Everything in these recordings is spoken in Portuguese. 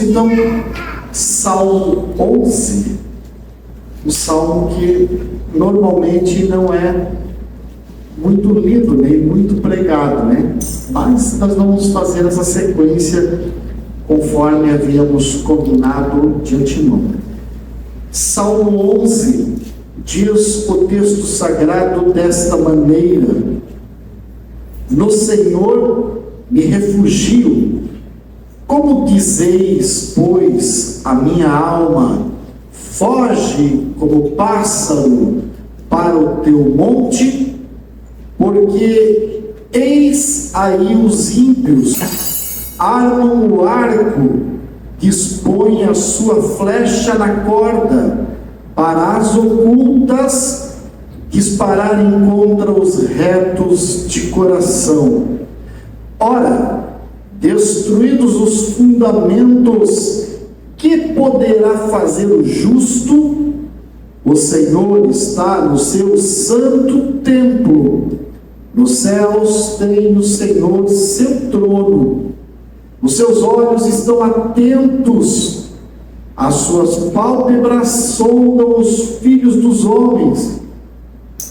então Salmo 11, um salmo que normalmente não é muito lido, nem muito pregado, né? Mas nós vamos fazer essa sequência conforme havíamos combinado de antemão. Salmo 11 diz o texto sagrado desta maneira: no Senhor me refugio. Como dizeis, pois, a minha alma, foge como pássaro para o teu monte, porque eis aí os ímpios armam o arco, dispõem a sua flecha na corda, para as ocultas dispararem contra os retos de coração. Ora, destruídos os fundamentos, que poderá fazer o justo? O Senhor está no seu santo templo. Nos céus tem o Senhor seu trono. Os seus olhos estão atentos, as suas pálpebras sondam os filhos dos homens.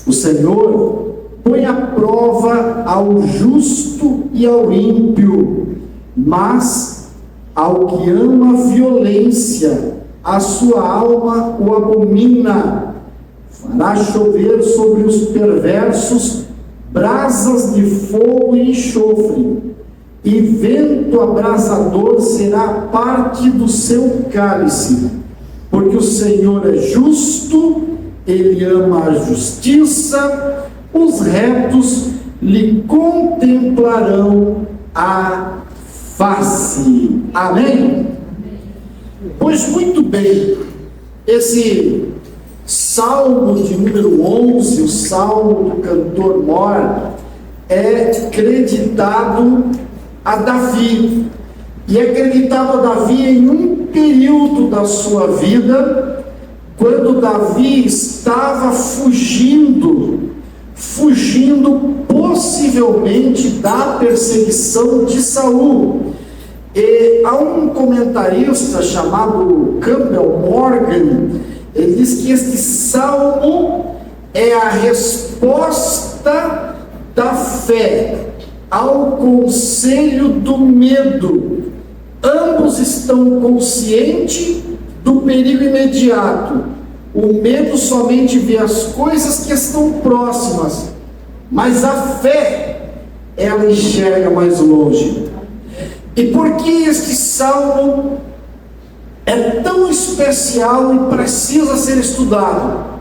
O Senhor põe à prova ao justo e ao ímpio, mas ao que ama a violência, a sua alma o abomina. Fará chover sobre os perversos brasas de fogo e enxofre, e vento abrasador será parte do seu cálice, porque o Senhor é justo, Ele ama a justiça, os retos lhe contemplarão a face. Amém? Pois muito bem, esse salmo de número 11, o salmo do cantor mor, é creditado a Davi, e é creditado a Davi em um período da sua vida, quando Davi estava fugindo possivelmente da perseguição de Saul. E há um comentarista chamado Campbell Morgan, ele diz que este salmo é a resposta da fé ao conselho do medo. Ambos estão conscientes do perigo imediato. O medo somente vê as coisas que estão próximas, mas a fé, ela enxerga mais longe. E por que este salmo é tão especial e precisa ser estudado?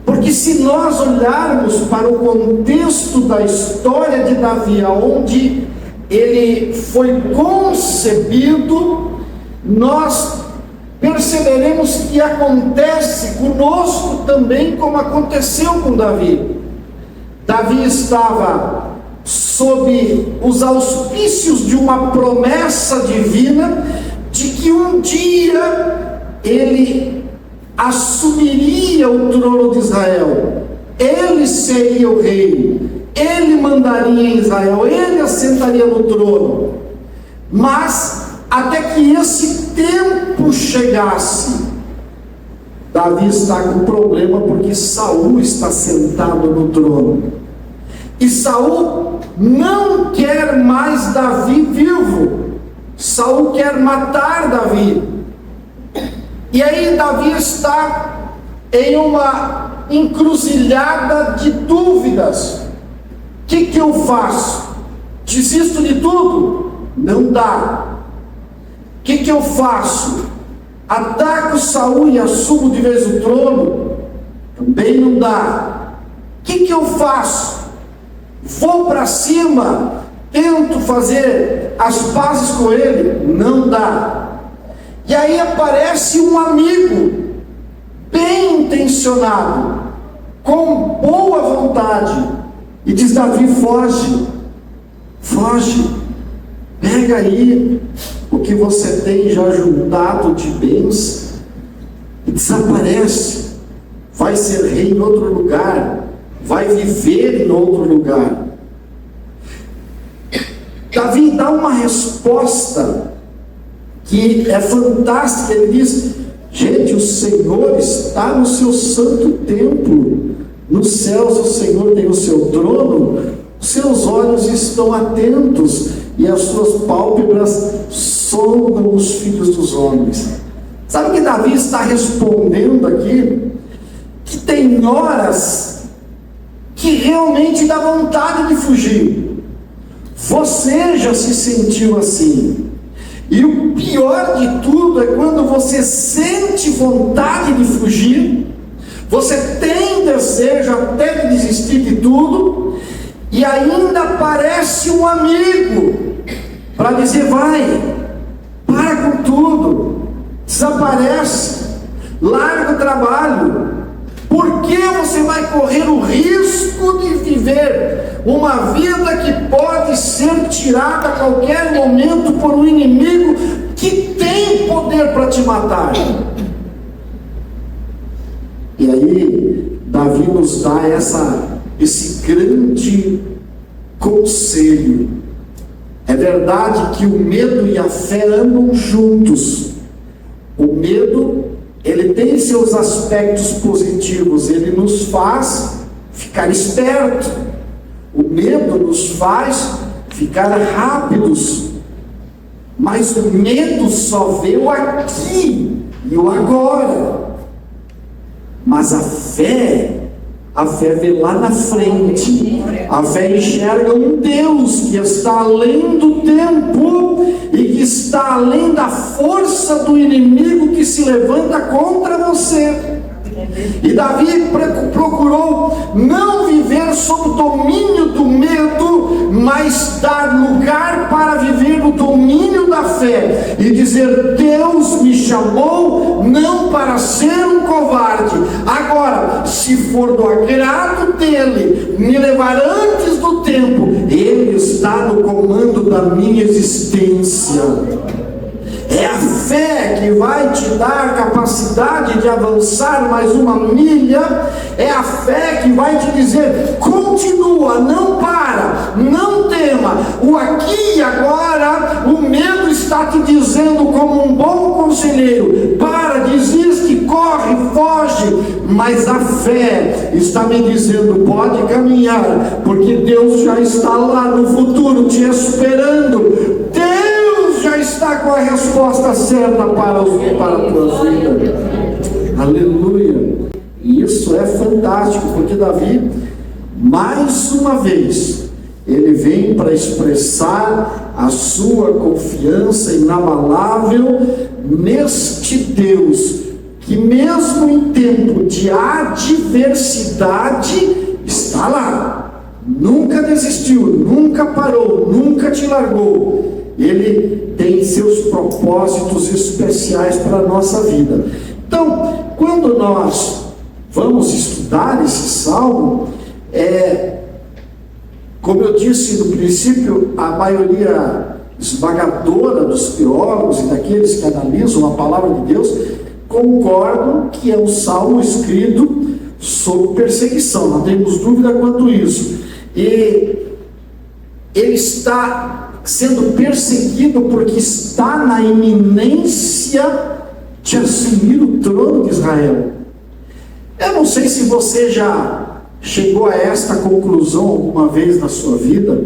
Porque se nós olharmos para o contexto da história de Davi, onde ele foi concebido, nós perceberemos que acontece conosco também como aconteceu com Davi. Davi estava sob os auspícios de uma promessa divina, de que um dia ele assumiria o trono de Israel, ele seria o rei, ele mandaria em Israel, ele assentaria no trono. Mas até que esse tempo chegasse, Davi está com problema, porque Saul está sentado no trono, e Saul não quer mais Davi vivo. Saul quer matar Davi. E aí Davi está em uma encruzilhada de dúvidas. O que eu faço? Desisto de tudo? Não dá. O que eu faço? Ataco Saul e assumo de vez o trono? Também não dá. O que eu faço? Vou para cima, tento fazer as pazes com ele? Não dá. E aí aparece um amigo bem intencionado, com boa vontade, e diz: Davi, foge, pega aí o que você tem já juntado de bens e desaparece, vai ser rei em outro lugar, vai viver em outro lugar. Davi dá uma resposta que é fantástica. Ele diz: gente, o Senhor está no seu santo templo, nos céus o Senhor tem o seu trono, os seus olhos estão atentos e as suas pálpebras sondam os filhos dos homens. Sabe o que Davi está respondendo aqui? Que tem horas que realmente dá vontade de fugir. Você já se sentiu assim? E o pior de tudo é quando você sente vontade de fugir, você tem desejo até de desistir de tudo, e ainda aparece um amigo para dizer: vai, para com tudo, desaparece, larga o trabalho. Por que você vai correr o risco de viver uma vida que pode ser tirada a qualquer momento por um inimigo que tem poder para te matar? E aí Davi nos dá esse grande conselho. É verdade que o medo e a fé andam juntos. O medo, ele tem seus aspectos positivos, ele nos faz ficar esperto. O medo nos faz ficar rápidos, mas o medo só vê o aqui e o agora. Mas a fé vê lá na frente. A fé enxerga um Deus que está além do tempo e que está além da força do inimigo que se levanta contra você. E Davi procurou não viver sob o domínio do medo, mas dar lugar para viver no domínio da fé e dizer: Deus me chamou não para ser um covarde. Agora, se for do agrado dele me levar antes do tempo, ele está no comando da minha existência. É a fé que vai te dar a capacidade de avançar mais uma milha. É a fé que vai te dizer: continua, não para, não tema. O aqui e agora, o medo está te dizendo como um bom conselheiro: para, desiste, corre, foge. Mas a fé está me dizendo: pode caminhar, porque Deus já está lá no futuro te esperando. Deus já está com a resposta certa para a tua vida. Aleluia. E isso é fantástico, porque Davi, mais uma vez, ele vem para expressar a sua confiança inabalável neste Deus, que mesmo em tempo de adversidade está lá, nunca desistiu, nunca parou, nunca te largou. Ele tem seus propósitos especiais para a nossa vida. Então, quando nós vamos estudar esse salmo, como eu disse no princípio, a maioria esmagadora dos teólogos e daqueles que analisam a palavra de Deus concordam que é um salmo escrito sob perseguição, não temos dúvida quanto a isso. E ele está sendo perseguido porque está na iminência de assumir o trono de Israel. Eu não sei se você já chegou a esta conclusão alguma vez na sua vida,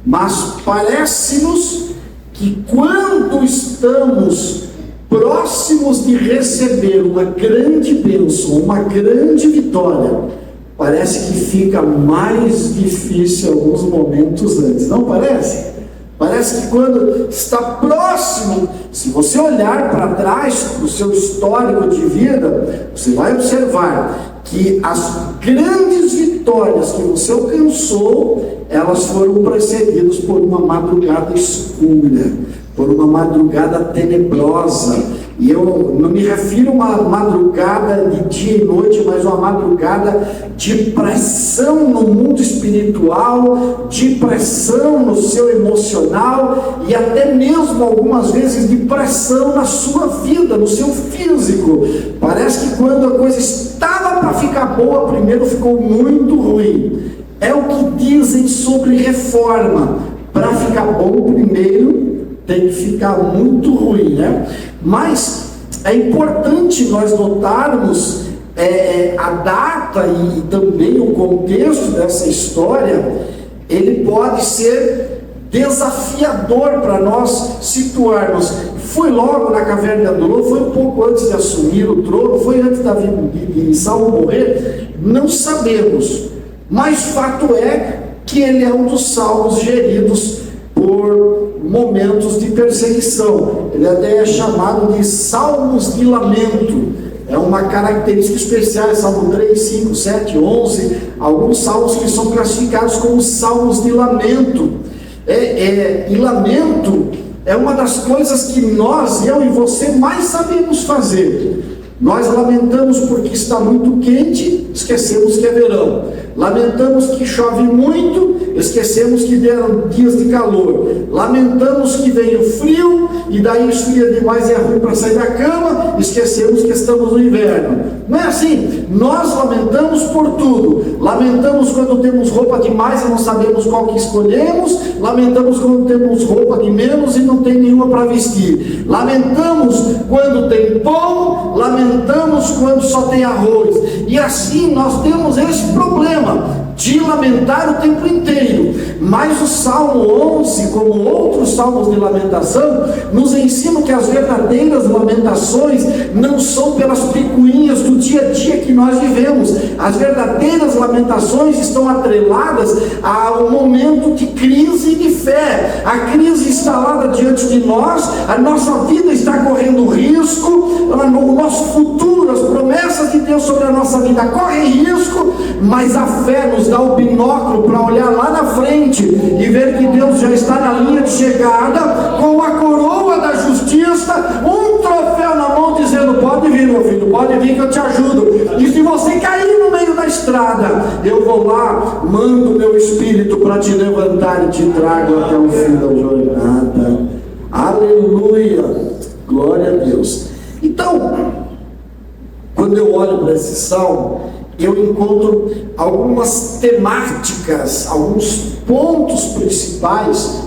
mas parece-nos que quando estamos próximos de receber uma grande bênção, uma grande vitória, parece que fica mais difícil alguns momentos antes, não parece? Parece que quando está próximo, se você olhar para trás, para o seu histórico de vida, você vai observar que as grandes vitórias que você alcançou, elas foram precedidas por uma madrugada escura, por uma madrugada tenebrosa. E eu não me refiro a uma madrugada de dia e noite, mas uma madrugada de pressão no mundo espiritual, de pressão no seu emocional e até mesmo algumas vezes de pressão na sua vida, no seu físico. Parece que quando a coisa estava para ficar boa, primeiro ficou muito ruim. É o que dizem sobre reforma. Para ficar bom, primeiro tem que ficar muito ruim, né? Mas é importante nós notarmos a data e também o contexto dessa história. Ele pode ser desafiador para nós situarmos. Foi logo na caverna de Adulão, foi um pouco antes de assumir o trono, foi antes de Saul morrer, não sabemos, mas fato é que ele é um dos salmos geridos por momentos de perseguição. Ele até é chamado de salmos de lamento. É uma característica especial, Salmo 3, 5, 7, 11, alguns salmos que são classificados como salmos de lamento. E lamento é uma das coisas que nós, eu e você, mais sabemos fazer. Nós lamentamos porque está muito quente, esquecemos que é verão. Lamentamos que chove muito, esquecemos que deram dias de calor. Lamentamos que veio frio, e daí esfria demais e é ruim para sair da cama, esquecemos que estamos no inverno. Não é assim? Nós lamentamos por tudo. Lamentamos quando temos roupa demais e não sabemos qual que escolhemos. Lamentamos quando temos roupa de menos e não tem nenhuma para vestir. Lamentamos quando tem pão, lamentamos quando só tem arroz. E assim nós temos esse problema de lamentar o tempo inteiro. Mas o Salmo 11, como outros salmos de lamentação, nos ensinam que as verdadeiras lamentações não são pelas picuinhas do dia a dia que nós vivemos. As verdadeiras lamentações estão atreladas ao momento de crise e de fé. A crise instalada diante de nós, a nossa vida está correndo risco, o nosso futuro, as promessas de Deus sobre a nossa vida correm risco, mas a fé nos dá o binóculo para olhar lá na frente e ver que Deus já está na linha de chegada, com a coroa da justiça, um troféu na mão, dizendo: pode vir, meu filho, pode vir que eu te ajudo. E se você cair no meio da estrada, eu vou lá, mando meu espírito para te levantar e te trago até o fim da jornada. Aleluia, glória a Deus. Então, quando eu olho para esse salmo, eu encontro algumas temáticas, alguns pontos principais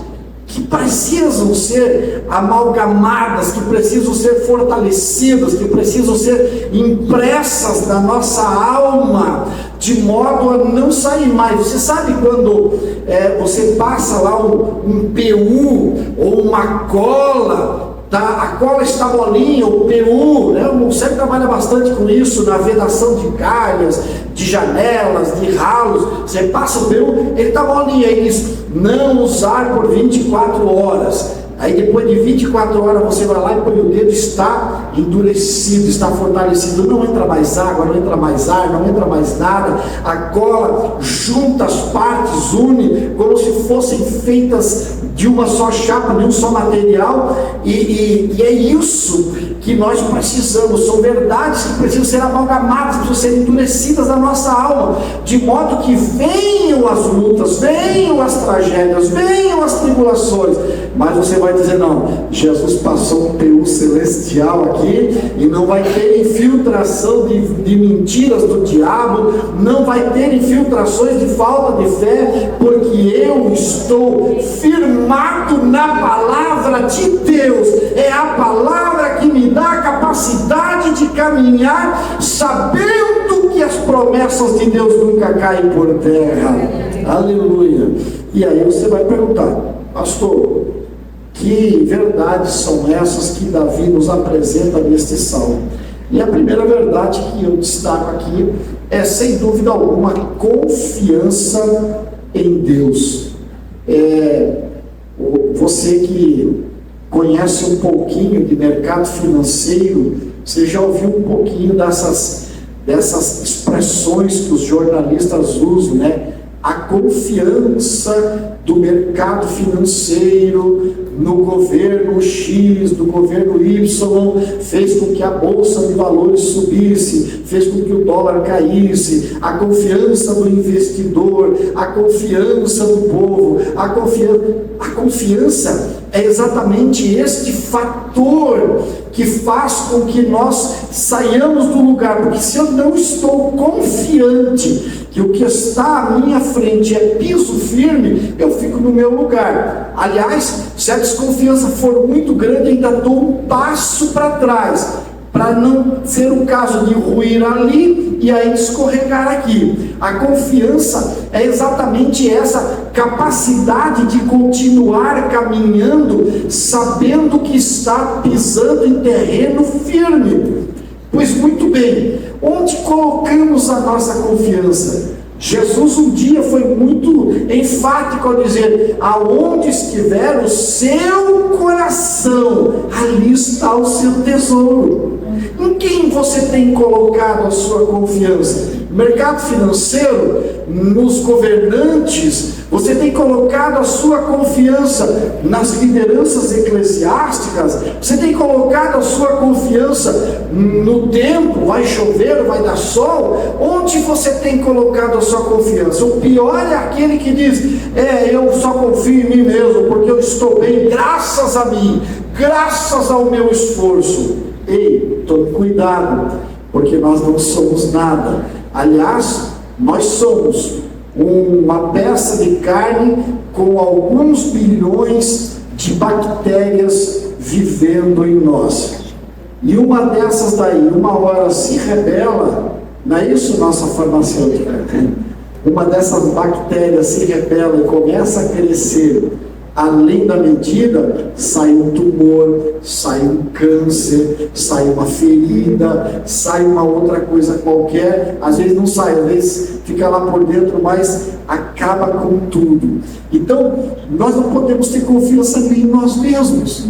que precisam ser amalgamadas, que precisam ser fortalecidas, que precisam ser impressas na nossa alma, de modo a não sair mais. Você sabe quando você passa lá um PU ou uma cola, a cola está molinha, o PU, né? O sempre trabalha bastante com isso, na vedação de calhas, de janelas, de ralos. Você passa o PU, ele está molinho, aí diz: não usar por 24 horas. Aí depois de 24 horas você vai lá e põe o dedo, está endurecido, está fortalecido, não entra mais água, não entra mais ar, não entra mais nada. A cola junta as partes, une, como se fossem feitas de uma só chapa, de um só material, e é isso que nós precisamos. São verdades que precisam ser amalgamadas, precisam ser endurecidas na nossa alma, de modo que venham as lutas, venham as tragédias, venham as tribulações, mas você vai dizer: não, Jesus passou um PU celestial aqui, e não vai ter infiltração de mentiras do diabo, não vai ter infiltrações de falta de fé, porque eu estou firmado na palavra de Deus. É a palavra que me dá a capacidade de caminhar, sabendo que as promessas de Deus nunca caem por terra. Aleluia. E aí você vai perguntar: pastor, que verdades são essas que Davi nos apresenta neste salmo? E a primeira verdade que eu destaco aqui é, sem dúvida alguma, confiança em Deus. Você que conhece um pouquinho de mercado financeiro, você já ouviu um pouquinho dessas expressões que os jornalistas usam, né? A confiança do mercado financeiro no governo X, no governo Y, fez com que a bolsa de valores subisse, fez com que o dólar caísse. A confiança do investidor, a confiança do povo, a confiança é exatamente este fator que faz com que nós saiamos do lugar, porque se eu não estou confiante que o que está à minha frente é piso firme, eu fico no meu lugar. Aliás, se Se a desconfiança for muito grande, ainda dou um passo para trás, para não ser o caso de ruir ali e aí escorregar aqui. A confiança é exatamente essa capacidade de continuar caminhando, sabendo que está pisando em terreno firme. Pois muito bem, onde colocamos a nossa confiança? Jesus um dia foi muito enfático ao dizer: aonde estiver o seu coração, ali está o seu tesouro. Em quem você tem colocado a sua confiança? No mercado financeiro, nos governantes? Você tem colocado a sua confiança nas lideranças eclesiásticas? Você tem colocado a sua confiança no tempo? Vai chover, vai dar sol? Onde você tem colocado a sua confiança? O pior é aquele que diz: eu só confio em mim mesmo, porque eu estou bem, graças a mim, graças ao meu esforço. Ei, tome cuidado, porque nós não somos nada. Aliás, nós somos uma peça de carne com alguns bilhões de bactérias vivendo em nós. E uma dessas daí, uma hora se rebela, não é isso, nossa farmacêutica? Uma dessas bactérias se rebela e começa a crescer além da medida, sai um tumor, sai um câncer, sai uma ferida, sai uma outra coisa qualquer. Às vezes não sai, às vezes fica lá por dentro, mas acaba com tudo. Então, nós não podemos ter confiança em nós mesmos.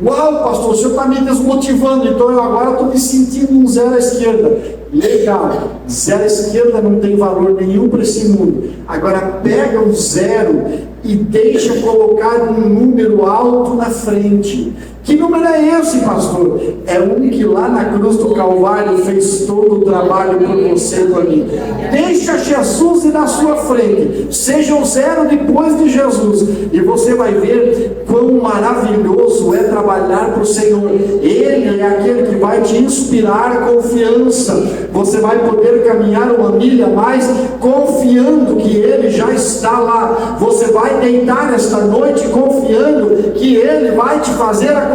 Uau, pastor, o senhor está me desmotivando, então eu agora estou me sentindo um zero à esquerda. Legal, zero à esquerda não tem valor nenhum para esse mundo. Agora pega o zero e deixa colocar um número alto na frente. Que número é esse, pastor? É um que lá na cruz do Calvário fez todo o trabalho por você e por mim. Deixa Jesus ir na sua frente. Seja o zero depois de Jesus. E você vai ver quão maravilhoso é trabalhar para o Senhor. Ele é aquele que vai te inspirar confiança. Você vai poder caminhar uma milha a mais confiando que Ele já está lá. Você vai deitar esta noite confiando que Ele vai te fazer acordar.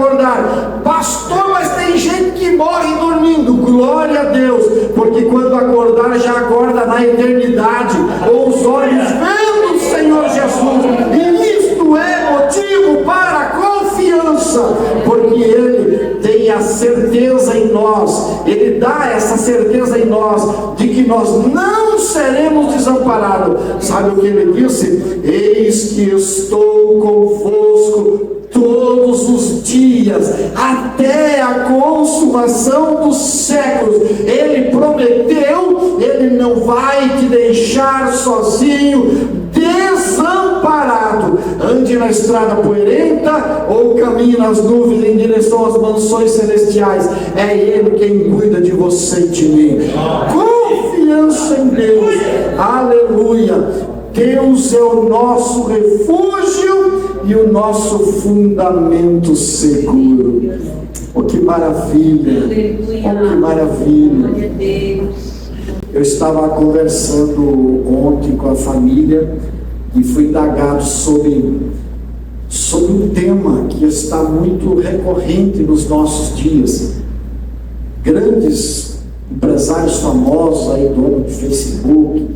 Pastor, mas tem gente que morre dormindo. Glória a Deus, porque quando acordar já acorda na eternidade, ou os olhos vendo o Senhor Jesus. E isto é motivo para a confiança, porque Ele tem a certeza em nós, Ele dá essa certeza em nós, de que nós não seremos desamparados. Sabe o que Ele disse? Eis que estou convosco todos os dias, até a consumação dos séculos. Ele prometeu, Ele não vai te deixar sozinho, desamparado. Ande na estrada poeirenta ou caminhe nas nuvens em direção às mansões celestiais. É Ele quem cuida de você e de mim. Confiança em Deus. Aleluia. Deus é o nosso refúgio e o nosso fundamento seguro. Oh, que maravilha! Oh, que maravilha! Eu estava conversando ontem com a família e fui indagado sobre um tema que está muito recorrente nos nossos dias. Grandes empresários famosos aí, dono de Facebook,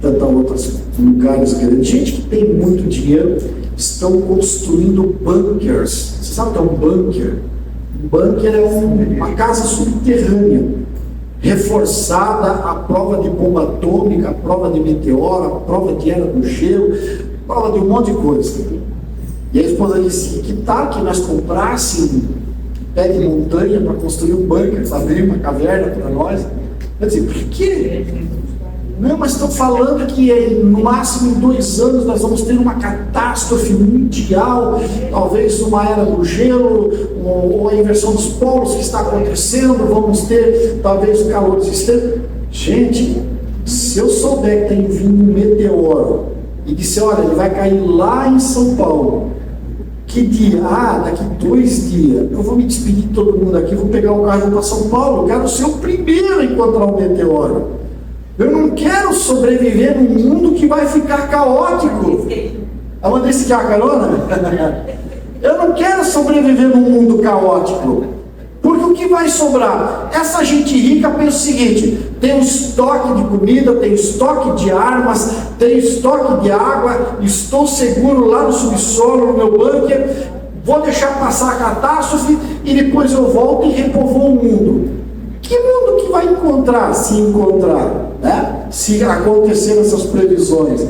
tantos outros lugares grandes, gente que tem muito dinheiro, estão construindo bunkers. Você sabe o que é um bunker? Um bunker é uma casa subterrânea, reforçada à prova de bomba atômica, à prova de meteoro, à prova de era do gelo, à prova de um monte de coisa. E a esposa disse: que tal que nós comprássemos um pé de montanha para construir um bunker, para abrir uma caverna para nós? Eu disse: por quê? Não, mas estão falando que no máximo em 2 anos nós vamos ter uma catástrofe mundial, talvez uma era do gelo, ou a inversão dos polos que está acontecendo, vamos ter talvez o calor extremo. Gente, se eu souber que tem vindo um meteoro e disser: olha, ele vai cair lá em São Paulo, que dia? Daqui 2 dias, eu vou me despedir de todo mundo aqui, vou pegar o carro e vou para São Paulo, eu quero ser o primeiro a encontrar um meteoro. Eu não quero sobreviver num mundo que vai ficar caótico. A Andressa quer a carona? Eu não quero sobreviver num mundo caótico. Porque o que vai sobrar? Essa gente rica pensa o seguinte: tem um estoque de comida, tem estoque de armas, tem estoque de água, estou seguro lá no subsolo, no meu bunker, vou deixar passar a catástrofe e depois eu volto e repovoo o mundo. Que mundo que vai encontrar, se encontrar, né? Se acontecer essas previsões?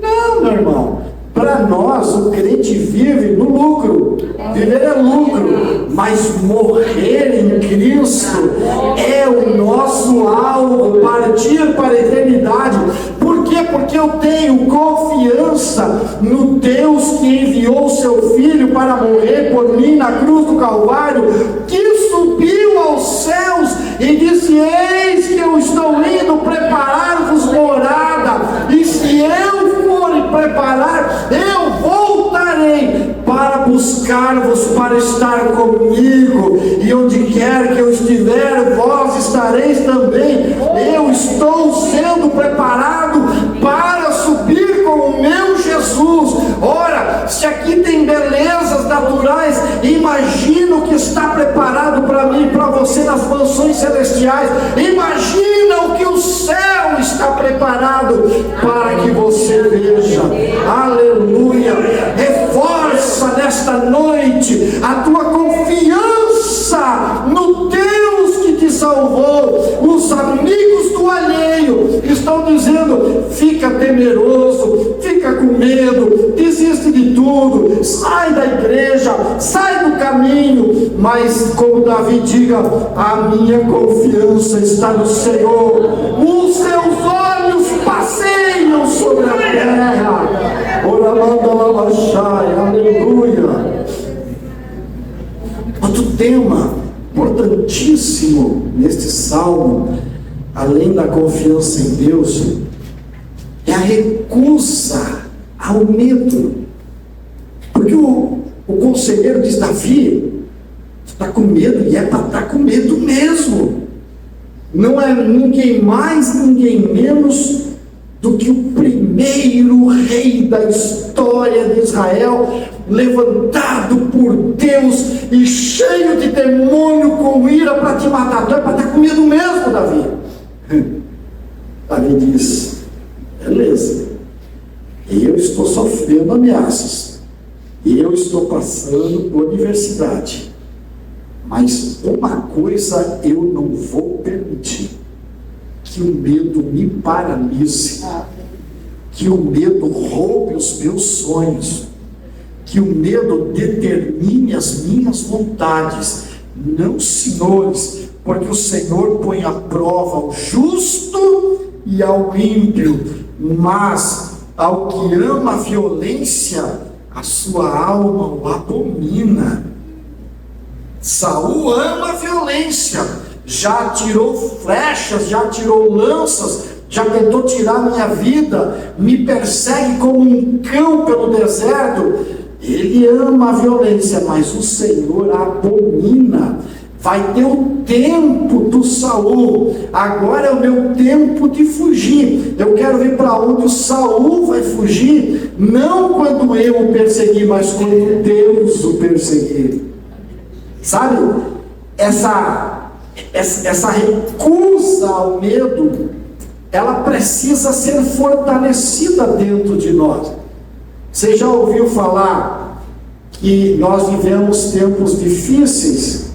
Não, meu irmão. Para nós, o crente vive no lucro. Viver é lucro, mas morrer em Cristo é o nosso alvo, partir para a eternidade. Por quê? Porque eu tenho confiança no Deus que enviou seu Filho para morrer por mim na cruz do Calvário, que subiu aos céus e disse: eis que eu estou indo preparar-vos morada, e se eu for preparar, eu voltarei para buscar-vos, para estar comigo, e onde quer que eu estiver, vós estareis também. Eu estou sendo preparado para subir com o meu Jesus. Ora, se aqui tem belezas naturais, imagina o que está preparado para mim e para você nas mansões celestiais. Imagina o que o céu está preparado para que você veja. Aleluia! Reforça nesta noite a tua confiança no Deus que te salvou. Os amigos do alheio estão dizendo: fica temeroso, fica com medo, desiste de tudo, sai da igreja, sai do caminho. Mas como Davi diga: a minha confiança está no Senhor, os seus olhos passeiam sobre a terra. Aleluia. Outro tema importantíssimo neste salmo, além da confiança em Deus, é a recusa ao medo. Porque o conselheiro diz: Davi, tu está com medo, e é para estar com medo mesmo. Não é ninguém mais, ninguém menos do que o primeiro rei da história de Israel, levantado por Deus e cheio de demônio com ira para te matar. Tu é para estar com medo mesmo, Davi. Davi diz: beleza, eu estou sofrendo ameaças, eu estou passando por adversidade, mas uma coisa eu não vou permitir: que o medo me paralise, que o medo roube os meus sonhos, que o medo determine as minhas vontades. Não, senhores, porque o Senhor põe à prova ao justo e ao ímpio, mas ao que ama a violência, a sua alma o abomina. Saul ama a violência, já tirou flechas, já tirou lanças, já tentou tirar minha vida, me persegue como um cão pelo deserto. Ele ama a violência, mas o Senhor a abomina. Vai ter o tempo do Saul, agora é o meu tempo de fugir. Eu quero ver para onde o Saul vai fugir, não quando eu o persegui, mas quando Deus o perseguir. Sabe, essa recusa ao medo, ela precisa ser fortalecida dentro de nós. Você já ouviu falar que nós vivemos tempos difíceis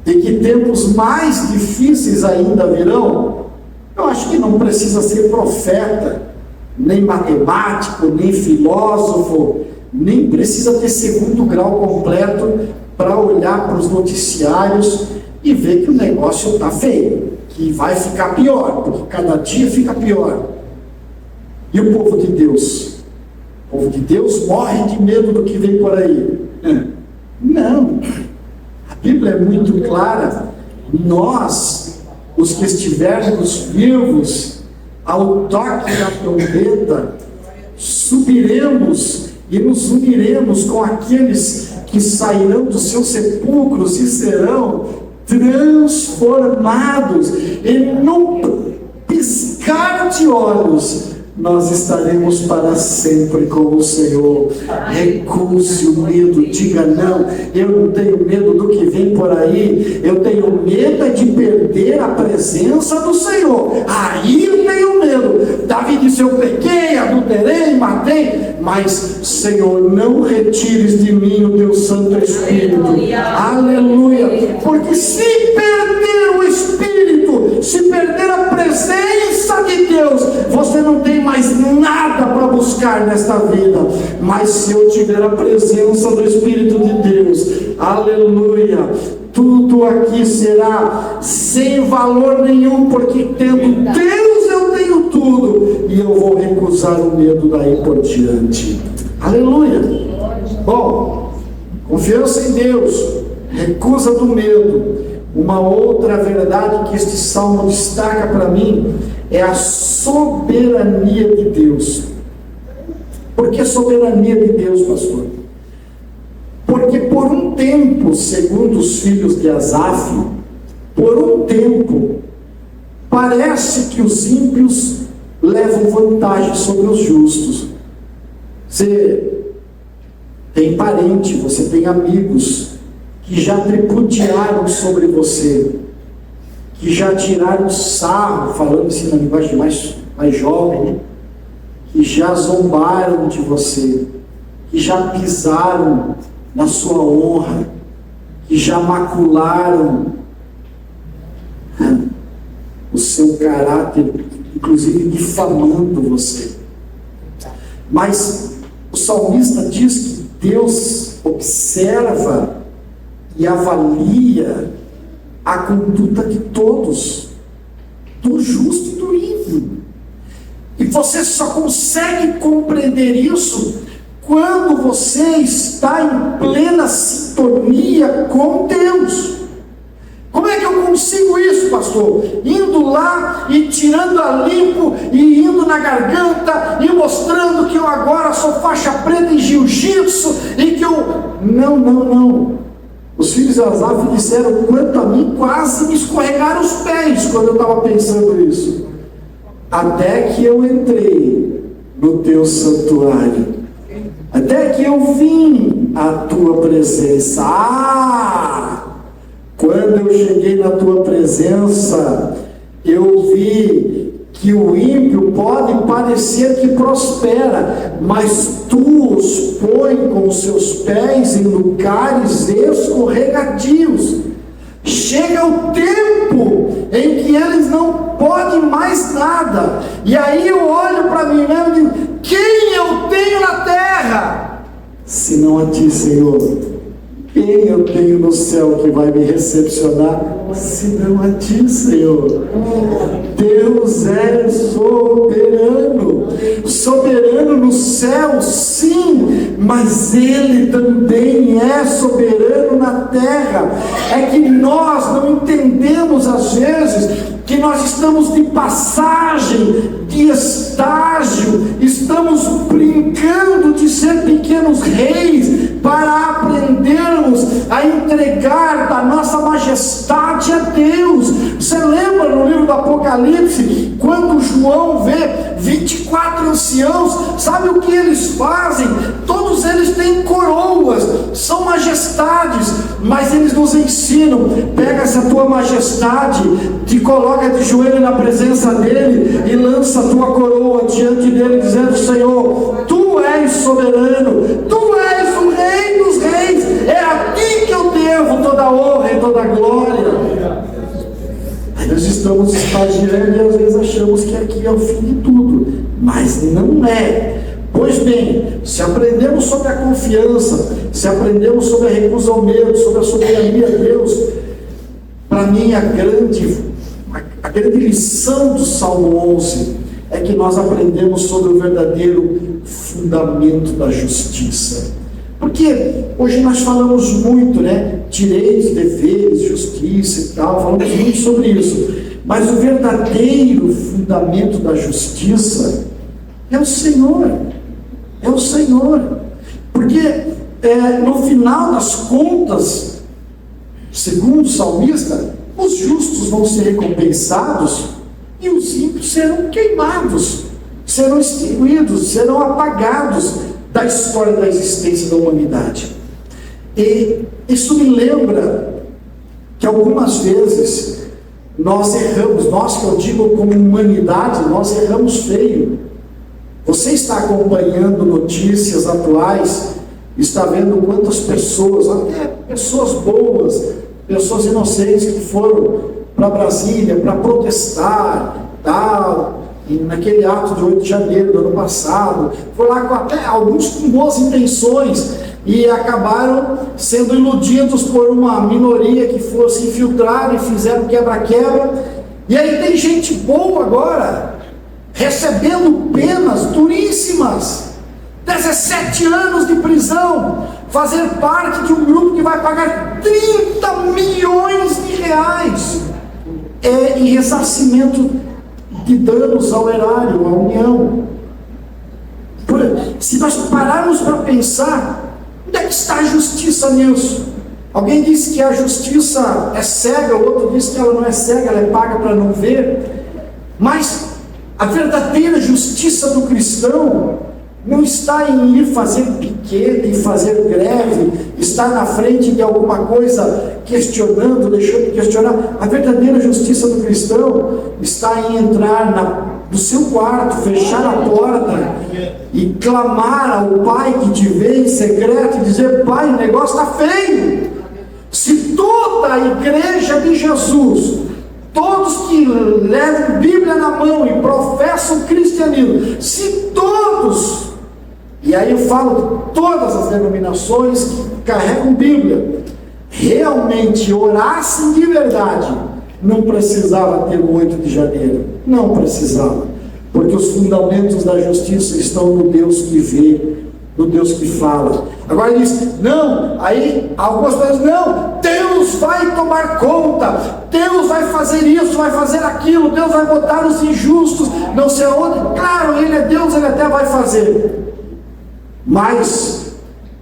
e que tempos mais difíceis ainda virão? Eu acho que não precisa ser profeta, nem matemático, nem filósofo, nem precisa ter segundo grau completo para olhar para os noticiários e ver que o negócio está feio, que vai ficar pior, porque cada dia fica pior. E o povo de Deus? O povo de Deus morre de medo do que vem por aí? Não. A Bíblia é muito clara. Nós, os que estivermos vivos, ao toque da trombeta, subiremos e nos uniremos com aqueles que sairão dos seus sepulcros e serão transformados. E num piscar de olhos, nós estaremos para sempre com o Senhor. Recuse o medo, diga não, eu não tenho medo do que vem por aí, eu tenho medo de perder a presença do Senhor. Aí eu tenho medo. Davi disse: eu pequei, adulterei, matei, mas Senhor, não retires de mim o teu Santo Espírito. Aleluia. Porque se perder o Espírito, se perder a presença de Deus, você não tem mais nada para buscar nesta vida. Mas se eu tiver a presença do Espírito de Deus, aleluia, tudo aqui será sem valor nenhum, porque tendo Deus eu tenho tudo, e eu vou recusar o medo daí por diante. Aleluia. Bom, confiança em Deus, recusa do medo. Uma outra verdade que este salmo destaca para mim é a soberania de Deus. Por que soberania de Deus, pastor? Porque por um tempo, segundo os filhos de Asaf, por um tempo, parece que os ímpios levam vantagem sobre os justos. Você tem parente, você tem amigos que já tripudiaram sobre você, que já tiraram sarro, falando assim na linguagem mais jovem, né? Que já zombaram de você, que já pisaram na sua honra, que já macularam o seu caráter, inclusive difamando você. Mas o salmista diz que Deus observa e avalia a conduta de todos, do justo e do ímpio. E você só consegue compreender isso quando você está em plena sintonia com Deus. Como é que eu consigo isso, pastor? Indo lá e tirando a limpo, e indo na garganta, e mostrando que eu agora sou faixa preta em jiu-jitsu, e que eu... Não. Os filhos de Asaf disseram: quanto a mim, quase me escorregaram os pés quando eu estava pensando isso. Até que eu entrei no teu santuário, até que eu vim à tua presença. Quando eu cheguei na tua presença, eu vi que o ímpio pode parecer que prospera, mas tu os põe com os seus pés em lugares escorregadios. Chega o tempo em que eles não podem mais nada, e aí eu olho para mim mesmo e digo: quem eu tenho na terra, se não a ti, Senhor? Quem eu tenho no céu que vai me recepcionar, se não a ti, Senhor? Deus é soberano, soberano no céu, sim, mas Ele também é soberano na terra. É que nós não entendemos às vezes que nós estamos de passagem, de estágio, estamos brincando de ser pequenos reis para aprendermos a entregar da nossa majestade a Deus. Você lembra no livro do Apocalipse, quando João vê 24 anciãos, sabe o que eles fazem? Todos eles têm coroas, são majestades, mas eles nos ensinam: pega essa tua majestade, te coloca de joelho na presença dele e lança a tua coroa diante dele, dizendo: Senhor, tu és soberano, tu és o Rei dos Reis, é a ti que eu devo toda a honra e toda a glória. Nós estamos estagiando e às vezes achamos que aqui é o fim de tudo, mas não é. Pois bem, se aprendemos sobre a confiança, se aprendemos sobre a recusa ao medo, sobre a soberania de Deus, para mim a grande lição do Salmo 11 é que nós aprendemos sobre o verdadeiro fundamento da justiça. Porque hoje nós falamos muito, né? Direitos, deveres, justiça e tal, falamos muito sobre isso. Mas o verdadeiro fundamento da justiça é o Senhor. É o Senhor. Porque no final das contas, segundo o salmista, os justos vão ser recompensados e os ímpios serão queimados. serão extinguidos, serão apagados da história da existência da humanidade. E isso me lembra que algumas vezes nós erramos, nós que eu digo como humanidade, nós erramos feio. Você está acompanhando notícias atuais, está vendo quantas pessoas, até pessoas boas, pessoas inocentes que foram para Brasília para protestar, tal, e naquele ato de 8 de janeiro do ano passado, foram lá com até alguns com boas intenções, e acabaram sendo iludidos por uma minoria que fosse infiltrar e fizeram quebra-quebra. E aí tem gente boa agora, recebendo penas duríssimas, 17 anos de prisão, fazer parte de um grupo que vai pagar 30 milhões de reais em ressarcimento de danos ao erário, à União. Se nós pararmos para pensar, onde é que está a justiça nisso? Alguém disse que a justiça é cega, o outro disse que ela não é cega, ela é paga para não ver. Mas a verdadeira justiça do cristão não está em ir fazer piquete, em fazer greve, estar na frente de alguma coisa questionando, deixando de questionar. A verdadeira justiça do cristão está em entrar no seu quarto, fechar a porta e clamar ao Pai que te vê em secreto e dizer: Pai, o negócio está feio. Se toda a igreja de Jesus, todos que levam Bíblia na mão e professam cristianismo, se todos, e aí eu falo de todas as denominações que carregam Bíblia, realmente orassem de verdade, não precisava ter o 8 de janeiro, não precisava, porque os fundamentos da justiça estão no Deus que vê, no Deus que fala. Agora ele diz: não, aí algumas pessoas, não, Deus vai tomar conta, Deus vai fazer isso, vai fazer aquilo, Deus vai botar os injustos, não sei aonde. Claro, Ele é Deus, Ele até vai fazer, mas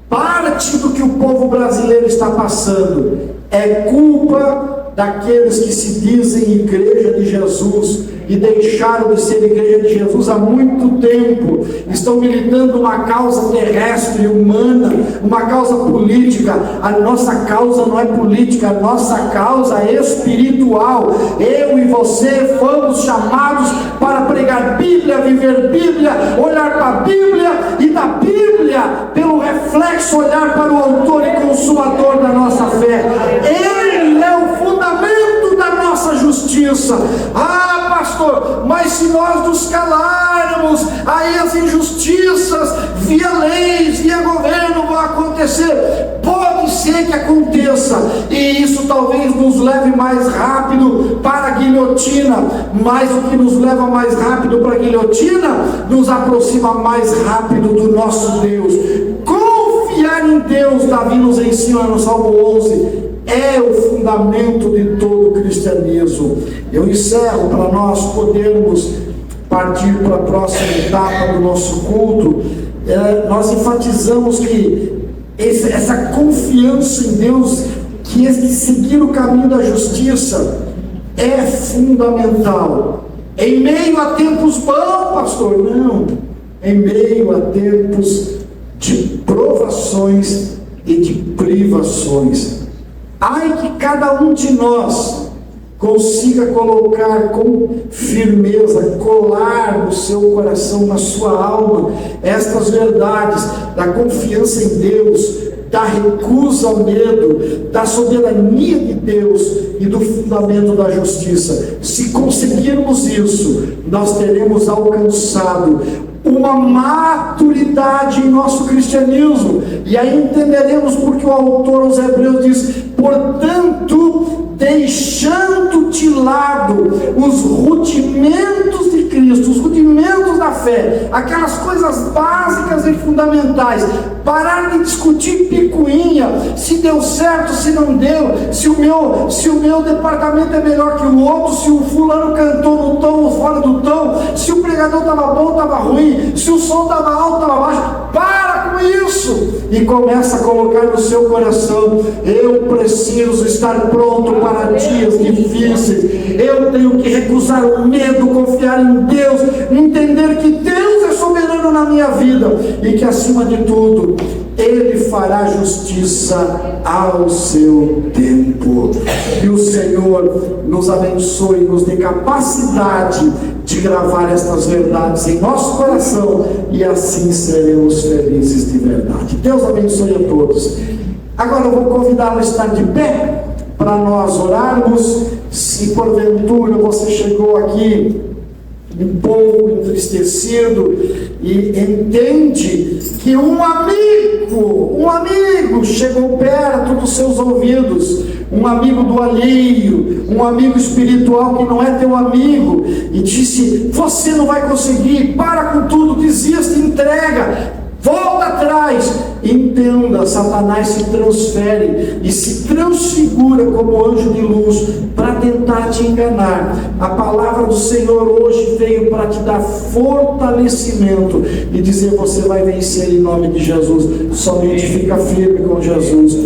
parte do que o povo brasileiro está passando é culpa daqueles que se dizem igreja de Jesus e deixaram de ser igreja de Jesus há muito tempo, estão militando uma causa terrestre, humana, uma causa política. A nossa causa não é política, a nossa causa é espiritual. Eu e você fomos chamados para pregar Bíblia, viver Bíblia, olhar para a Bíblia e da Bíblia, pelo reflexo, olhar para o autor e consumador da nossa fé. Ele é o fundamento da nossa justiça. Ah, pastor, mas se nós nos calarmos, aí as injustiças via leis, via governo vão acontecer. Pode ser que aconteça, e isso talvez nos leve mais rápido para a guilhotina, mas o que nos leva mais rápido para a guilhotina nos aproxima mais rápido do nosso Deus. Confiar em Deus, Davi nos ensina no Salmo 11, é o fundamento de todo o cristianismo. Eu encerro para nós podermos partir para a próxima etapa do nosso culto. Nós enfatizamos que essa confiança em Deus, que esse seguir o caminho da justiça é fundamental. Em meio a tempos bons, pastor, não. Em meio a tempos de provações e de privações. Ai que cada um de nós consiga colocar com firmeza, colar no seu coração, na sua alma, estas verdades da confiança em Deus, da recusa ao medo, da soberania de Deus e do fundamento da justiça. Se conseguirmos isso, nós teremos alcançado uma maturidade em nosso cristianismo, e aí entenderemos porque o autor aos Hebreus diz: portanto, deixando de lado os rudimentos de Cristo, os rudimentos da fé, aquelas coisas básicas e fundamentais, parar de discutir picuinha, se deu certo, se não deu, se o meu departamento é melhor que o outro, se o fulano cantou no tom ou fora do tom, se o pregador estava bom ou estava ruim, se o som estava alto ou estava baixo. Para com isso e começa a colocar no seu coração: eu preciso estar pronto para dias difíceis, eu tenho que recusar o medo, confiar em Deus, entender que Deus minha vida, e que acima de tudo Ele fará justiça ao seu tempo. Que o Senhor nos abençoe, nos dê capacidade de gravar estas verdades em nosso coração, e assim seremos felizes de verdade. Deus abençoe a todos. Agora eu vou convidá-lo a estar de pé para nós orarmos. Se porventura você chegou aqui um pouco entristecido e entende que um amigo chegou perto dos seus ouvidos, um amigo do alheio, um amigo espiritual que não é teu amigo, e disse: você não vai conseguir, para com tudo, desista, entrega, volta atrás. Entenda, Satanás se transfere e se transfigura como anjo de luz para tentar te enganar. A palavra do Senhor hoje veio para te dar fortalecimento e dizer: você vai vencer em nome de Jesus. Somente fica firme com Jesus.